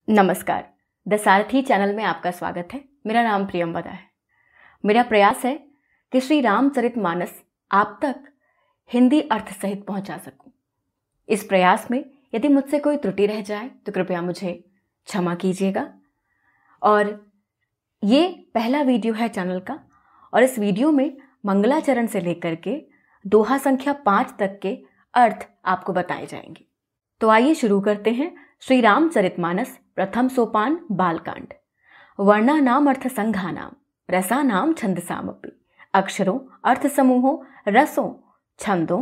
नमस्कार। The Sarathi channel में आपका स्वागत है। मेरा नाम प्रियंवदा है। मेरा प्रयास है कि श्री रामचरितमानस आप तक हिंदी अर्थ सहित पहुंचा सकूं। इस प्रयास में यदि मुझसे कोई त्रुटि रह जाए तो कृपया मुझे क्षमा कीजिएगा। और ये पहला वीडियो है चैनल का, और इस वीडियो में मंगलाचरण से लेकर के दोहा संख्या 5 तक के अर्थ आपको बताए जाएंगे। तो आइए शुरू करते हैं। श्री रामचरितमानस प्रथम सोपान बालकांड। वर्णानाम अर्थ संघानाम रसानाम छंदसामपि अक्षरों अर्थ समूहों रसों छंदों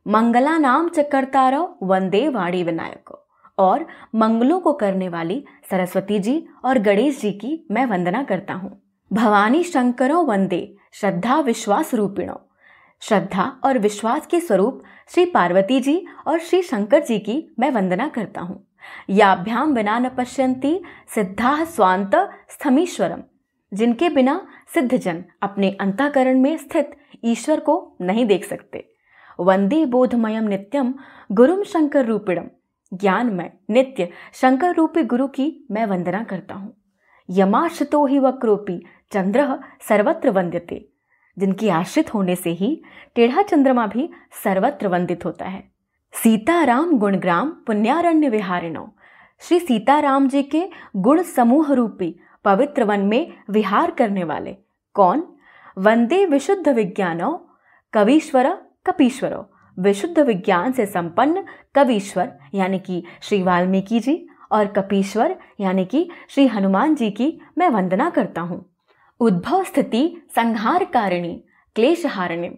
मंगलानाम च कर्तारौ वंदे वाणी विनायको। और मंगलों को करने वाली सरस्वती जी और गणेश जी की मैं वंदना करता हूँ। भवानी शंकरों वंदे श्रद्धा विश्वास रूपिणों। श्रद्धा और विश्वास के स्वरूप श्री पार्वती जी और श्री शंकर जी की मैं वंदना करता हूँ। याभ्याम विना न पश्यन्ति सिद्धाः स्वांत स्थमीश्वरम। जिनके बिना सिद्धजन अपने अंतःकरण में स्थित ईश्वर को नहीं देख सकते। वंदे बोधमयम नित्यम गुरुम शंकर रूपिणम। ज्ञानमय नित्य शंकर रूपी गुरु की मैं वंदना करता हूँ। यमाश्रितो हि वक्रोपि चंद्रः सर्वत्र वंद्यते। जिनकी आश्रित होने से ही टेढ़ा चंद्रमा भी सर्वत्र वंदित होता है। सीताराम गुणग्राम पुण्यारण्य विहारिणो। श्री सीताराम जी के गुण समूह रूपी पवित्र वन में विहार करने वाले कौन? वंदे विशुद्ध विज्ञानो कवीश्वर कपीश्वरो। विशुद्ध विज्ञान से संपन्न कवीश्वर यानी कि श्री वाल्मीकि जी और कपीश्वर यानी कि श्री हनुमान जी की मैं वंदना करता हूँ। उद्भव स्थिति संहारकारिणी क्लेशहारिणी।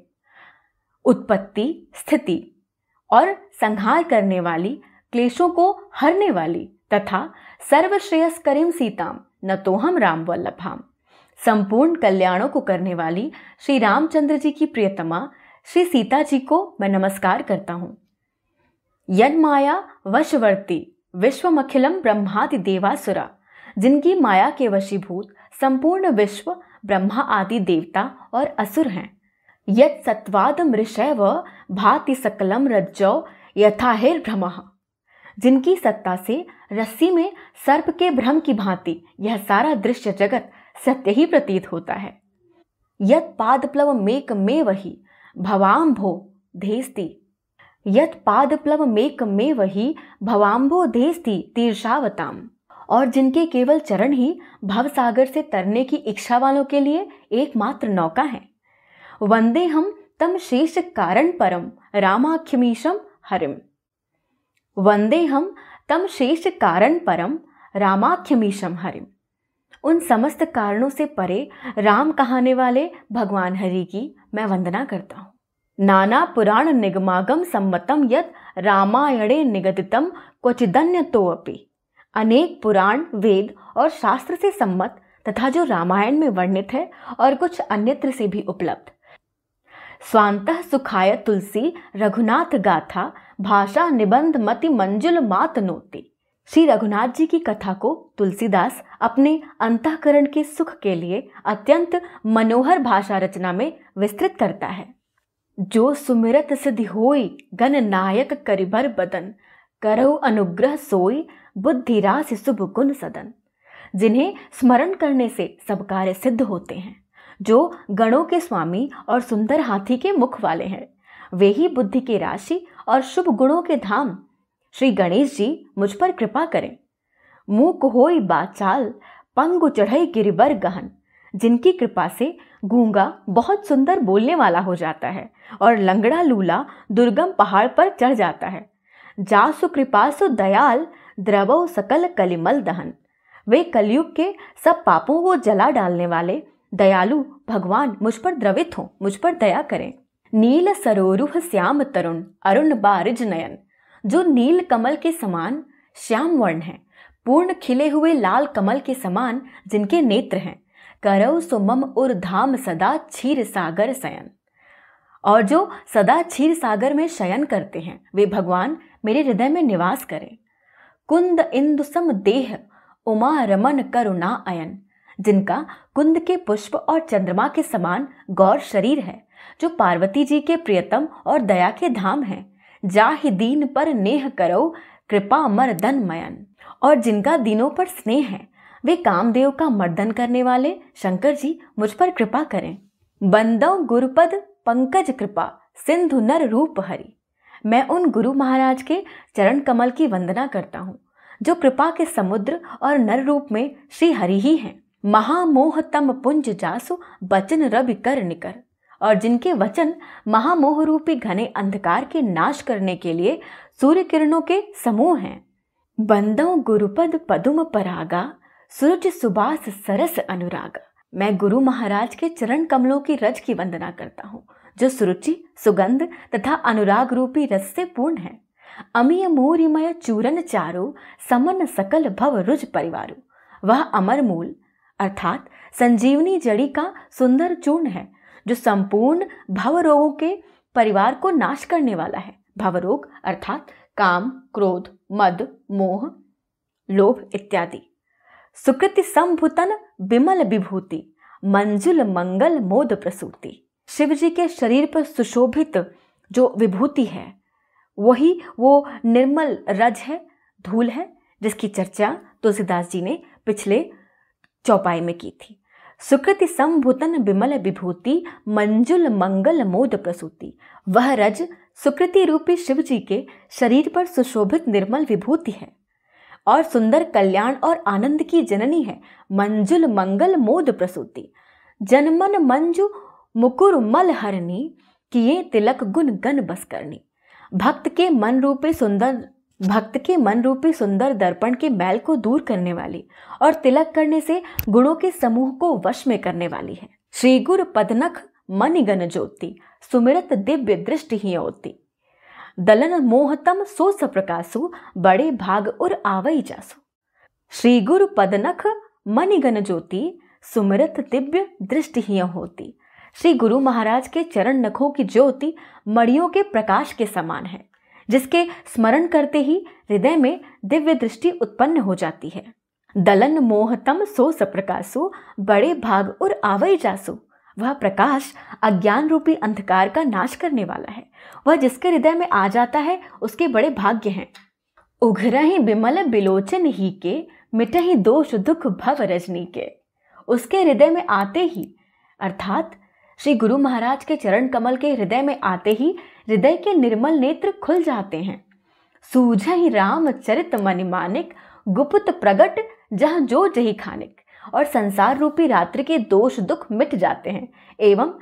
उत्पत्ति स्थिति और संहार करने वाली क्लेशों को हरने वाली तथा सर्वश्रेयस्करीम सीताम न तो हम राम वल्लभाम। संपूर्ण कल्याणों को करने वाली श्री रामचंद्र जी की प्रियतमा श्री सीता जी को मैं नमस्कार करता हूँ। यद माया वशवर्ती विश्वमखिलम ब्रह्मादि देवासुरा। जिनकी माया के वशीभूत संपूर्ण विश्व ब्रह्मा आदि देवता और असुर हैं। यत् सत्वाद मृषैव भाति सकलम रज्जौ यथाहिर्भ्रमः। जिनकी सत्ता से रस्सी में सर्प के भ्रम की भांति यह सारा दृश्य जगत सत्य ही प्रतीत होता है। यत् पादप्लव मेक में वही भवाम्भो धेस्ति। यत् पादप्लव मेक में वही भवाम्भो धेस्ति तीर्षावताम। और जिनके केवल चरण ही भवसागर से तरने की इच्छा वालों के लिए एकमात्र नौका है। वंदे हम तम शेष कारण परम रामाख्यमीशम हरिम। वंदे हम तम शेष कारण परम रामाख्यमीशम हरिम। उन समस्त कारणों से परे राम कहाने वाले भगवान हरि की मैं वंदना करता हूँ। नाना पुराण निगमागम सम्मतम यत् रामायणे निगदितम क्वचिदन्यतोऽपि। अनेक पुराण वेद और शास्त्र से सम्मत तथा जो रामायण में वर्णित है और कुछ अन्यत्र से भी उपलब्ध। स्वांतः सुखाय तुलसी रघुनाथ गाथा भाषा निबंध मति मंजुल मात नोती। श्री रघुनाथ जी की कथा को तुलसीदास अपने अंतःकरण के सुख के लिए अत्यंत मनोहर भाषा रचना में विस्तृत करता है। जो सुमिरत सिद्धि होई गण नायक करिबर बदन करहु अनुग्रह सोई बुद्धि राशि शुभ गुण सदन। जिन्हें स्मरण करने से सब कार्य सिद्ध होते हैं, जो गणों के स्वामी और सुंदर हाथी के मुख वाले हैं, वे ही बुद्धि की राशि और शुभ गुणों के धाम श्री गणेश जी मुझ पर कृपा करें। मूक होई बाचाल पंगु चढ़ई गिरिबर गहन। जिनकी कृपा से गूंगा बहुत सुंदर बोलने वाला हो जाता है और लंगड़ा लूला दुर्गम पहाड़ पर चढ़ जाता है। जासु कृपासु दयाल द्रवौ सकल कलिमल दहन। वे कलयुग के सब पापों को जला डालने वाले दयालु भगवान मुझ पर द्रवित हों, मुझ पर दया करें। नील सरोरुह श्याम तरुण अरुण बारिज नयन। जो नील कमल के समान श्याम वर्ण है, पूर्ण खिले हुए लाल कमल के समान जिनके नेत्र हैं। करौ सुमम उर धाम सदा क्षीर सागर शयन। और जो सदा क्षीर सागर में शयन करते हैं, वे भगवान मेरे हृदय में निवास करें। कुंद इंदु सम देह उमा रमन करुणा अयन। जिनका कुंद के पुष्प और चंद्रमा के समान गौर शरीर है, जो पार्वती जी के प्रियतम और दया के धाम हैं। जाहि दीन पर नेह करो कृपा मर धन मयन। और जिनका दीनों पर स्नेह है, वे कामदेव का मर्दन करने वाले शंकर जी मुझ पर कृपा करें। बंदौ गुरुपद पंकज कृपा सिंधु नर रूप हरि। मैं उन गुरु महाराज के चरण कमल की वंदना करता हूँ जो कृपा के समुद्र और नर रूप में श्री हरि ही हैं। महामोह तम पुंज जासु बचन रवि कर निकर। और जिनके वचन महामोह रूपी घने अंधकार के नाश करने के लिए सूर्य किरणों के समूह हैं। बंदौ गुरुपद पदुम परागा सूरज सुबास सरस अनुरागा। मैं गुरु महाराज के चरण कमलों की रज की वंदना करता हूँ जो सुरुचि, सुगंध तथा अनुराग रूपी रस से पूर्ण है। अमीय मूरिमय चूरन चारु समन सकल भव रुज परिवारु। वह अमर मूल अर्थात संजीवनी जड़ी का सुंदर चूर्ण है जो संपूर्ण भव रोगों के परिवार को नाश करने वाला है। भवरोग अर्थात काम, क्रोध, मद, मोह, लोभ इत्यादि। सुकृति संभुतन बिमल विभूति मंजुल मंगल मोद प्रसूति। शिव जी के शरीर पर सुशोभित जो विभूति है वही वो निर्मल रज है, धूल है, जिसकी चर्चा तुलसीदास जी ने पिछले चौपाई में की थी। सुकृति संभूतन बिमल विभूति मंजुल मंगल मोद प्रसूति। वह रज सुकृति रूपी शिव जी के शरीर पर सुशोभित निर्मल विभूति है और सुंदर कल्याण और आनंद की जननी है। मंजुल मंगल मोद प्रसूति। जनमन मंजु मुकुर मल हरनी किए तिलक गुण गण बस करनी। भक्त के मन रूपी सुंदर दर्पण के मैल को दूर करने वाली और तिलक करने से गुणों के समूह को वश में करने वाली है। श्री गुरु पदनख मणिगण ज्योति सुमिरत दिव्य दृष्टि ही होती। दलन मोहतम सो सप्रकाशु बड़े भाग उर आवई जासु। श्री गुरु पदनख मणिगण ज्योति सुमिरत दिव्य दृष्टि ही होती। श्री गुरु महाराज के चरण नखों की ज्योति मणियों के प्रकाश के समान है जिसके स्मरण करते ही हृदय में दिव्य दृष्टि उत्पन्न हो जाती है। दलन मोहतम सो सप्रकाशु बड़े भाग उर आवई जासु। वह प्रकाश अज्ञान रूपी अंधकार का नाश करने वाला है। वह जिसके हृदय में आ जाता है उसके बड़े भाग्य हैं। उघरहि बिमल बिलोचन ही के मिटहि दोष दुख भव रजनी के। उसके हृदय में आते ही अर्थात श्री गुरु महाराज के चरण कमल के हृदय में आते ही हृदय के निर्मल नेत्र खुल जाते हैं। सूझहि राम चरित मनि मानिक गुप्त प्रगट जहाँ जो जही खानिक। और संसार रूपी रात्रि के दोष दुख मिट जाते हैं एवं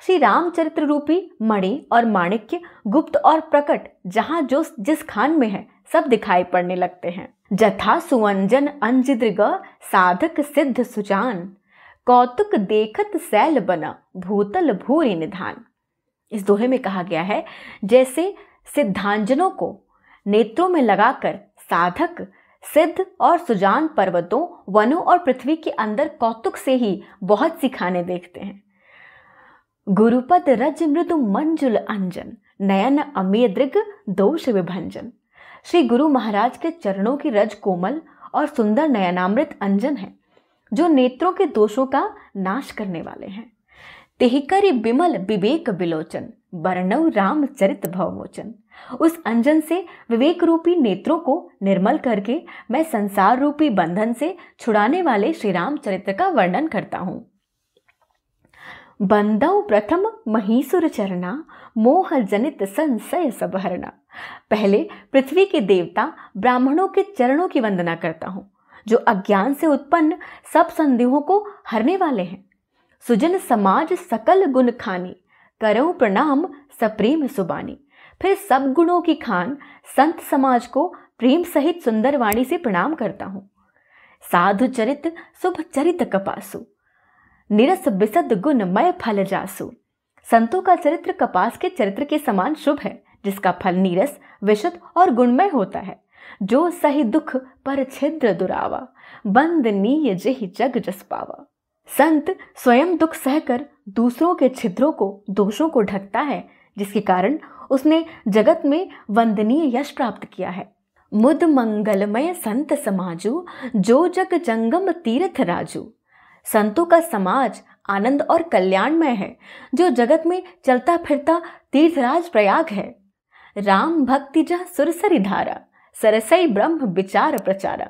श्री रामचरित्र रूपी मणि और माणिक्य गुप्त और प्रकट जहाँ जो जिस खान में है सब दिखाई पड़ने लगते हैं। जथा सुअंजन अंजिद्रग साधक सिद्ध सुजान कौतुक देखत सैल बना भूतल भूरि निधान। इस दोहे में कहा गया है जैसे सिद्धांजनों को नेत्रों में लगाकर साधक सिद्ध और सुजान पर्वतों, वनों और पृथ्वी के अंदर कौतुक से ही बहुत सी खाने देखते हैं। गुरुपद रज मृदु मंजुल अंजन नयन अमीय दृग दोष विभंजन। श्री गुरु महाराज के चरणों की रज कोमल और सुंदर नयनामृत अंजन है जो नेत्रों के दोषों का नाश करने वाले हैं। तेहिकरि बिमल विवेक बिलोचन बरनौ रामचरित भवमोचन। उस अंजन से विवेक रूपी नेत्रों को निर्मल करके मैं संसार रूपी बंधन से छुड़ाने वाले श्री रामचरित्र का वर्णन करता हूँ। बंदौ प्रथम महीसुर चरना मोह जनित संशय सबहरना। पहले पृथ्वी के देवता ब्राह्मणों के चरणों की वंदना करता हूँ जो अज्ञान से उत्पन्न सब संदेहों को हरने वाले हैं। सुजन समाज सकल गुण खानी करऊं प्रणाम सप्रेम सुबानी। फिर सब गुणों की खान संत समाज को प्रेम सहित सुंदर वाणी से प्रणाम करता हूँ। साधु चरित शुभ चरित कपासु निरस बिसद गुण मय फल जासु। संतों का चरित्र कपास के चरित्र के समान शुभ है जिसका फल नीरस विशुद्ध और गुणमय होता है। जो सही दुख पर छिद्र दुरावा बंदनीय जेहि जग जस पावा। संत स्वयं दुख सहकर दूसरों के छिद्रों को दोषों को ढकता है जिसके कारण उसने जगत में वंदनीय यश प्राप्त किया है। मुद मंगलमय संत समाजु जो जग जंगम तीर्थ राजू। संतों का समाज आनंद और कल्याणमय है जो जगत में चलता फिरता तीर्थराज प्रयाग है। राम भक्ति जह सुरसरी धारा सरसई ब्रह्म विचार प्रचारा।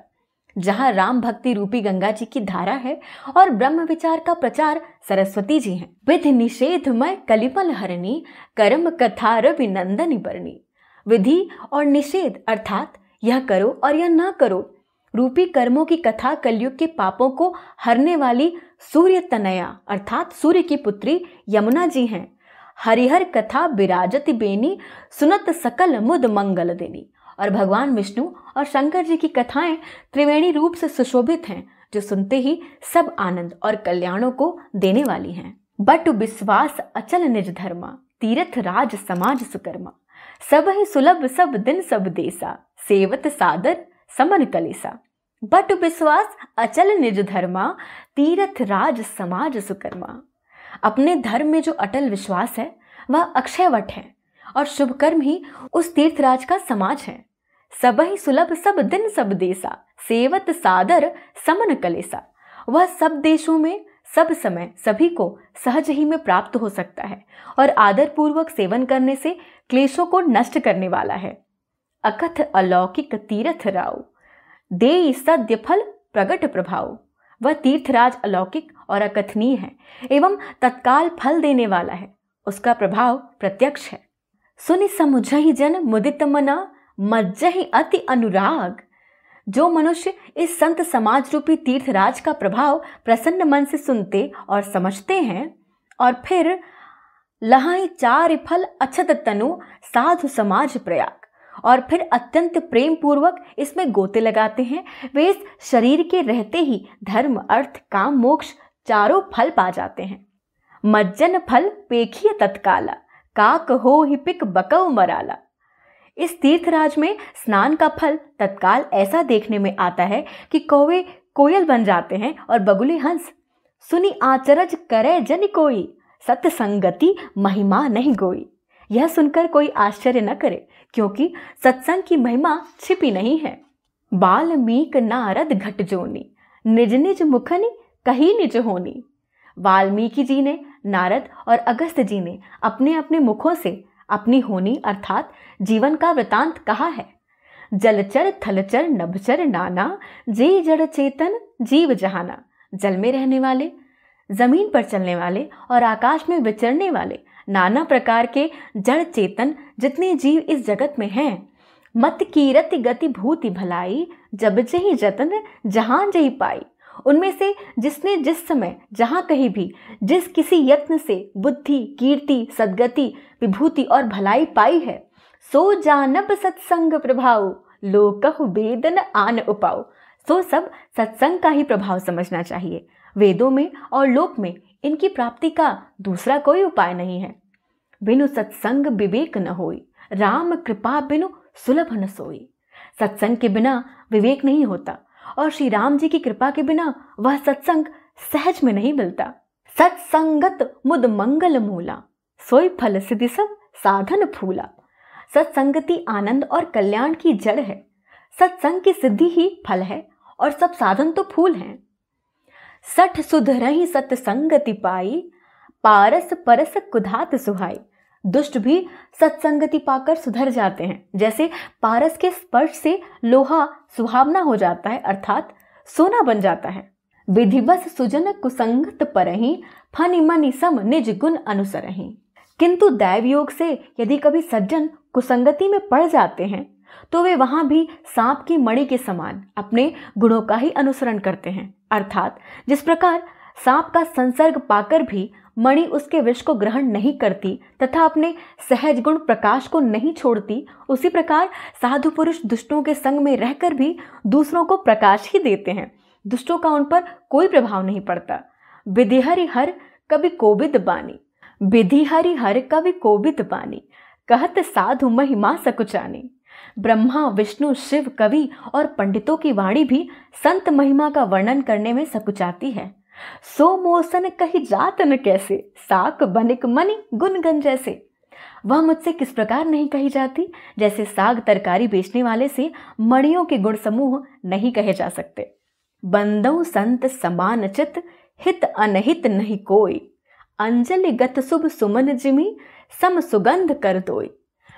जहाँ राम भक्ति रूपी गंगा जी की धारा है और ब्रह्म विचार का प्रचार सरस्वती जी हैं। विधि निषेधमय कलिमल हरणी, कर्म कथा रवि नंदनी बरनी। विधि और निषेध अर्थात यह करो और यह ना करो रूपी कर्मों की कथा कलयुग के पापों को हरने वाली सूर्य तनया अर्थात सूर्य की पुत्री यमुना जी हैं। हरिहर कथा विराजति बेनी, सुनत सकल मुद मंगल देनी। और भगवान विष्णु और शंकर जी की कथाएं त्रिवेणी रूप से सुशोभित हैं, जो सुनते ही सब आनंद और कल्याणों को देने वाली हैं। बट विश्वास अचल निज धर्मा, तीर्थ राज समाज सुकर्मा। सब ही सुलभ सब दिन सब देसा, सेवत सादर समन कलेसा। बट विश्वास अचल निज धर्मा, तीर्थ राज समाज सुकर्मा। अपने धर्म में जो अटल विश्वास है वह अक्षयवट है और शुभ कर्म ही उस तीर्थराज का समाज है। सब ही सुलभ सब दिन सब देसा, सेवत सादर समन कलेसा। वह सब देशों में सब समय सभी को सहज ही में प्राप्त हो सकता है और आदर पूर्वक सेवन करने से क्लेशों को नष्ट करने वाला है। अकथ अलौकिक तीर्थ राव, दे सद्य फल प्रगट प्रभाव। वह तीर्थराज अलौकिक और अकथनीय है एवं तत्काल फल देने वाला है, उसका प्रभाव प्रत्यक्ष है। सुनि समुझहि जन मुदित मना, मज्जहि अति अनुराग। जो मनुष्य इस संत समाज रूपी तीर्थराज का प्रभाव प्रसन्न मन से सुनते और समझते हैं और फिर लहाई चार फल अछत तनु, साधु समाज प्रयाग, और फिर अत्यंत प्रेम पूर्वक इसमें गोते लगाते हैं, वे इस शरीर के रहते ही धर्म अर्थ काम मोक्ष चारों फल पा जाते हैं। मज्जन फल पेखिय तत्काला, काक हो ही पिक बकव मराला। इस तीर्थराज में स्नान का फल तत्काल ऐसा देखने में आता है कि कौवे कोयल बन जाते हैं और बगुले हंस। सुनी आचरज करे जन कोई, सत्संगति महिमा नहीं गोई। यह सुनकर कोई आश्चर्य न करे, क्योंकि सत्संग की महिमा छिपी नहीं है। वाल्मीकि नारद घट जोनी, निज निज मुखनि कही निज होनी। वाल्मीकि जी ने, नारद और अगस्त्य जी ने अपने अपने मुखों से अपनी होनी अर्थात जीवन का वृतांत कहा है। जलचर थलचर नभचर नाना, जे जड़ चेतन जीव जहाना। जल में रहने वाले, जमीन पर चलने वाले और आकाश में विचरने वाले नाना प्रकार के जड़ चेतन जितने जीव इस जगत में हैं, मत कीरति गति भूति भलाई, जब जही जतन जहां जही पाई। उनमें से जिसने जिस समय जहां कहीं भी जिस किसी यत्न से बुद्धि कीर्ति सद्गति विभूति और भलाई पाई है, सो जानब सत्संग प्रभाव, लोकहु वेदन आन उपाव। सो सब सत्संग का ही प्रभाव समझना चाहिए। वेदों में और लोक में इनकी प्राप्ति का दूसरा कोई उपाय नहीं है। बिनु सत्संग विवेक न होई, राम कृपा बिनु सुलभ न सोई। सत्संग के बिना विवेक नहीं होता और श्री राम जी की कृपा के बिना वह सत्संग सहज में नहीं मिलता। सत्संगत मुद मंगल मूला, सोई फल सिद्धि सब साधन फूला। सत्संगति आनंद और कल्याण की जड़ है। सत्संग की सिद्धि ही फल है और सब साधन तो फूल हैं। सठ सुधरहि सत्संगति पाई, पारस परस कुधात सुहाई। दुष्ट भी सत्संगति पाकर सुधर जाते हैं, जैसे पारस के स्पर्श से लोहा सुहावना हो जाता है अर्थात सोना बन जाता है। विधिवश सुजन कुसंगत परहि, फनि मनि सम निज गुण अनुसरहि। किंतु दैव योग से यदि कभी सज्जन कुसंगति में पड़ जाते हैं तो वे वहां भी सांप की मणि के समान अपने गुणों का ही अनुसरण करते हैं, अर्थात जिस प्रकार सांप का संसर्ग पाकर भी मणि उसके विष को ग्रहण नहीं करती तथा अपने सहज गुण प्रकाश को नहीं छोड़ती, उसी प्रकार साधु पुरुष दुष्टों के संग में रहकर भी दूसरों को प्रकाश ही देते हैं। दुष्टों का उन पर कोई प्रभाव नहीं पड़ता। विधि हरि हर कभी कोविद बानी, विधि हरि हर कभी कोविद बानी, कहत साधु महिमा सकुचानी। ब्रह्मा विष्णु शिव कवि और पंडितों की वाणी भी संत महिमा का वर्णन करने में सकुचाती है। सो मोसन कही जात न कैसे, साक बनिक मनि गुणगन जैसे। वह मुझसे किस प्रकार नहीं कही जाती, जैसे साग तरकारी बेचने वाले से मणियों के गुण समूह नहीं कहे जा सकते। बंदौ संत समान चित, हित अनहित नहीं कोई, अंजलि गत शुभ सुमन जिमी, सम सुगंध कर दोई।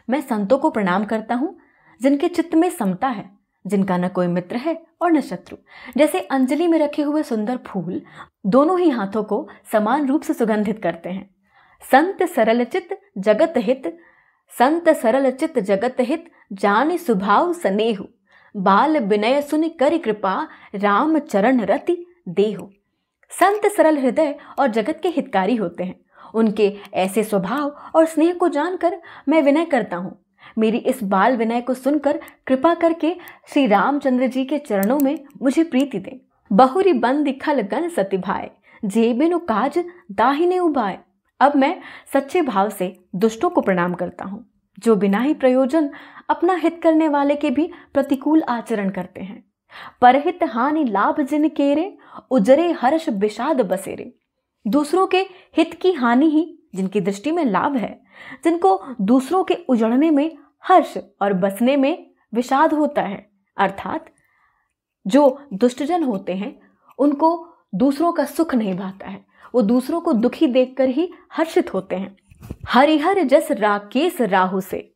मैं संतों को प्रणाम करता हूँ जिनके चित्त में समता है, जिनका न कोई मित्र है और न शत्रु। जैसे अंजलि में रखे हुए सुंदर फूल दोनों ही हाथों को समान रूप से सुगंधित करते हैं। संत सरल चित जगत हित, संत सरल चित जगत हित, जान सुभाव स्नेहु, बाल विनय सुनि कर कृपा, राम चरण रति देहु। संत सरल हृदय और जगत के हितकारी होते हैं। उनके ऐसे स्वभाव और स्नेह को जानकर मैं विनय करता हूँ। मेरी इस बाल विनय को सुनकर कृपा करके श्री रामचंद्र जी के चरणों में मुझे प्रीति दें। बहुरी बंदी खल गन सति भाए, जे बिनु काज दाहिने उबाए। अब मैं सच्चे भाव से दुष्टों को प्रणाम करता हूँ, जो बिना ही प्रयोजन अपना हित करने वाले के भी प्रतिकूल आचरण करते हैं। परहित हानि लाभ जिन केरे, उजरे हर्ष विषाद बसेरे। दूसरों के हित की हानि ही जिनकी दृष्टि में लाभ है, जिनको दूसरों के उजड़ने में हर्ष और बसने में विषाद होता है, अर्थात जो दुष्टजन होते हैं उनको दूसरों का सुख नहीं भाता है, वो दूसरों को दुखी देखकर ही हर्षित होते हैं। हरिहर जस राकेश राहु से,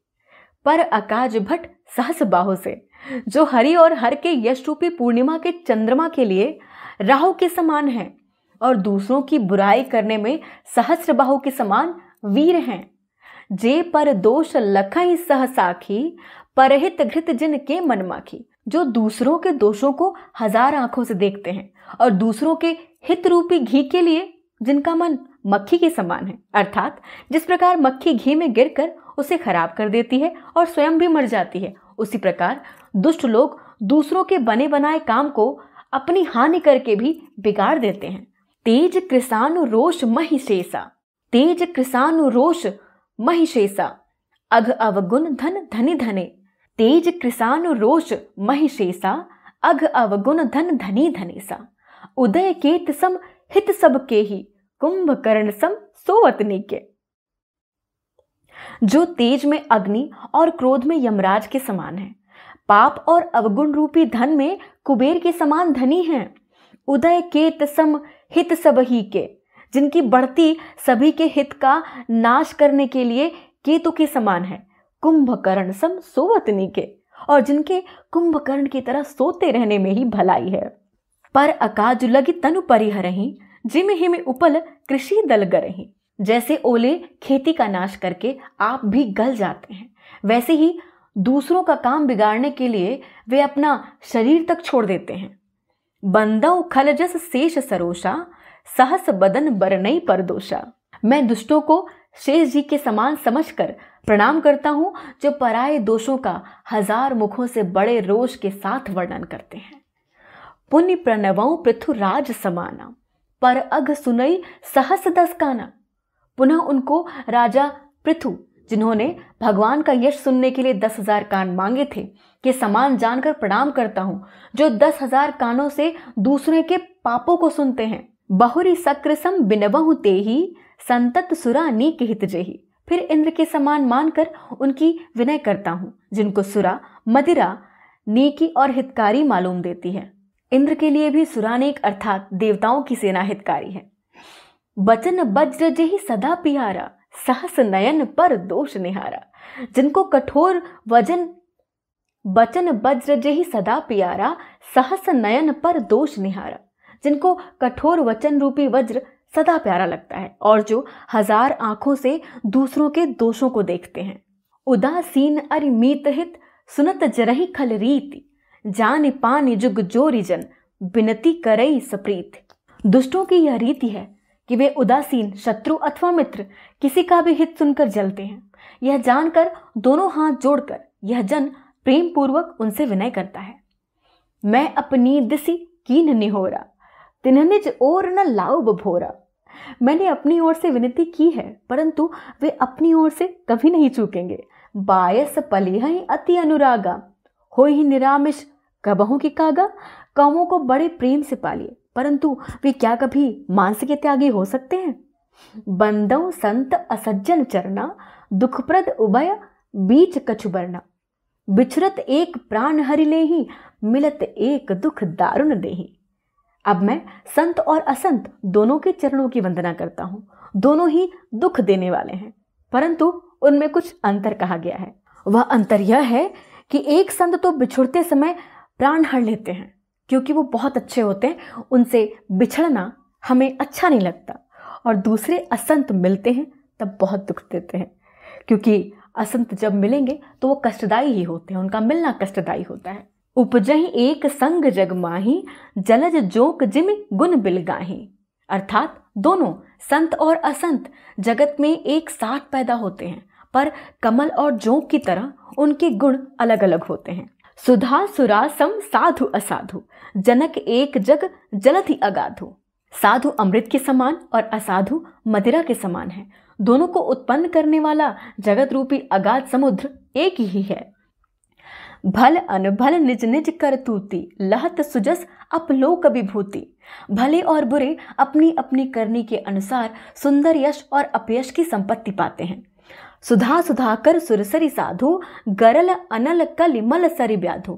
पर अकाज भट सहस बाहु से। जो हरि और हर के यश रूपी पूर्णिमा के चंद्रमा के लिए राहु के समान है और दूसरों की बुराई करने में सहस्र बाहु के समान वीर हैं। जे पर दोष लखई सह साखी, परहित घृत जिन के मन माखी। जो दूसरों के दोषों को हजार आंखों से देखते हैं और दूसरों के हित रूपी घी के लिए जिनका मन मक्खी के समान है, अर्थात जिस प्रकार मक्खी घी में गिरकर उसे खराब कर देती है और स्वयं भी मर जाती है, उसी प्रकार दुष्ट लोग दूसरों के बने बनाए काम को अपनी हानि करके भी बिगाड़ देते हैं। तेज कृसानु रोष महिषेषा, तेज कृसानु रोष महिषेषा, अघ अवगुण धन धनी धने। तेज कृसानु रोष महिषेषा, अघ अवगुण धन धनी धनेसा। उदय केत सम हित सब के ही, कुंभकर्ण सम सोवतनी के। जो तेज में अग्नि और क्रोध में यमराज के समान है, पाप और अवगुण रूपी धन में कुबेर के समान धनी हैं। उदय केत सम हित सब ही के, जिनकी बढ़ती सभी के हित का नाश करने के लिए केतु के समान है। कुंभकर्ण सम सोवतनी के, और जिनके कुंभकर्ण की तरह सोते रहने में ही भलाई है। पर अकाज लगी तनु परिहरहि, जिम हिम उपल कृषि दल गरहि। जैसे ओले खेती का नाश करके आप भी गल जाते हैं, वैसे ही दूसरों का काम बिगाड़ने के लिए वे अपना शरीर तक छोड़ देते हैं। बंदौ खलजस शेष सरोषा, सहस बदन बरनई परदोषा। मैं दुष्टों को शेष जी के समान समझकर प्रणाम करता हूँ, जो पराये दोषों का हजार मुखों से बड़े रोष के साथ वर्णन करते हैं। पुण्य प्रणवौ पृथुराज समाना, पर अघ सुनई सहस दस काना। पुनः उनको राजा पृथु, जिन्होंने भगवान का यश सुनने के लिए 10,000 कान मांगे थे, के समान जानकर प्रणाम करता हूँ, जो 10,000 कानों से दूसरे के पापों को सुनते हैं। बहुरी सक्रसम बिनबहु तेहि, संतत सुरा नीक हित जेहि। फिर इंद्र के समान मानकर उनकी विनय करता हूँ, जिनको सुरा मदिरा नीकी और हितकारी मालूम देती है। इंद्र के लिए भी सुरानेक अर्थात देवताओं की सेना हितकारी है। बचन वज्र जेहि सदा पिहारा, सहस नयन पर दोष निहारा। जिनको कठोर बचन वज्र जेहि सदा पियारा, सहस नयन पर दोष निहारा। जिनको कठोर वचन रूपी वज्र सदा प्यारा लगता है और जो हजार आंखों से दूसरों के दोषों को देखते हैं। उदासीन अरि मीत हित, सुनत जरहि खल रीति। जान पानी जुग जोरी जन, बिनती करई सप्रीत। दुष्टों की यह रीति है कि वे उदासीन शत्रु अथवा मित्र किसी का भी हित सुनकर जलते हैं। यह जानकर दोनों हाथ जोड़कर यह जन प्रेम पूर्वक उनसे विनय करता है। मैं अपनी दिसी कीन निहोरा, तिन्ह निज ओर न लाउब भोरा। मैंने अपनी ओर से विनती की है, परंतु वे अपनी ओर से कभी नहीं चूकेंगे। बायस पलिहहि अति अनुरागा, होहि निरामिष कबहु की कागा। कौमों को बड़े प्रेम से पालिए, परंतु वे क्या कभी मांस के त्यागी हो सकते हैं। बंदौ संत असज्जन चरना, दुखप्रद उभय बीच कछु बरना। बिछरत एक प्राण हरि लेहि, मिलत एक दुख दारुण देहि। अब मैं संत और असंत दोनों के चरणों की वंदना करता हूँ। दोनों ही दुख देने वाले हैं, परंतु उनमें कुछ अंतर कहा गया है। वह अंतर यह है कि एक संत तो बिछुड़ते समय प्राण हर लेते हैं, क्योंकि वो बहुत अच्छे होते हैं। उनसे बिछड़ना हमें अच्छा नहीं लगता, और दूसरे असंत मिलते हैं तब बहुत दुख देते हैं, क्योंकि असंत जब मिलेंगे तो वो कष्टदायी ही होते हैं, उनका मिलना कष्टदायी होता है। उपजहि एक संग जग माही, जलज जोक जिम गुण बिलगाही। अर्थात दोनों संत और असंत जगत में एक साथ पैदा होते हैं, पर कमल और जोंक की तरह उनके गुण अलग अलग होते हैं। सुधा सुरा सम साधु असाधु, जनक एक जग जलधि अगाधु। साधु अमृत के समान और असाधु मदिरा के समान है। दोनों को उत्पन्न करने वाला जगत रूपी अगाध समुद्र एक ही है। भल अनभल निज निज करतूती, लहत सुजस अपलोक विभूति। भले और बुरे अपनी अपनी करनी के अनुसार सुंदर यश और अपयश की संपत्ति पाते हैं। सुधा सुधाकर सुरसरी साधु, गरल अनल कलिमल सरि व्याधु।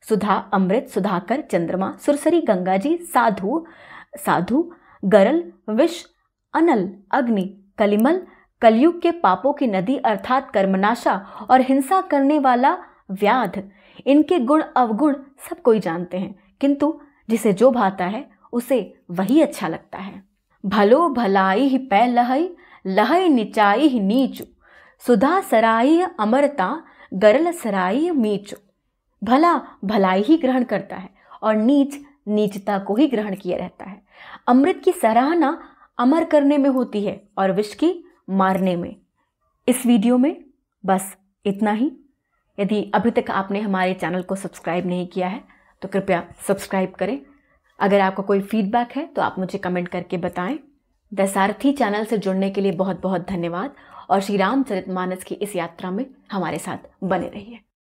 सुधा अमृत, सुधाकर चंद्रमा, सुरसरी गंगा जी, साधु साधु, गरल विष, अनल अग्नि, कलिमल कलयुग के पापों की नदी अर्थात कर्मनाशा और हिंसा करने वाला व्याध। इनके गुण अवगुण सब कोई जानते हैं, किंतु जिसे जो भाता है उसे वही अच्छा लगता है। भलो भलाई ही पै लहई, लहई निचाई ही नीचु। सुधा सराई अमरता, गरल सराई मीचु। भला भलाई ही ग्रहण करता है और नीच नीचता को ही ग्रहण किए रहता है। अमृत की सराहना अमर करने में होती है और विष की मारने में। इस वीडियो में बस इतना ही। यदि अभी तक आपने हमारे चैनल को सब्सक्राइब नहीं किया है तो कृपया सब्सक्राइब करें। अगर आपका कोई फीडबैक है तो आप मुझे कमेंट करके बताएं। द सारथी चैनल से जुड़ने के लिए बहुत बहुत धन्यवाद, और श्री रामचरितमानस की इस यात्रा में हमारे साथ बने रहिए।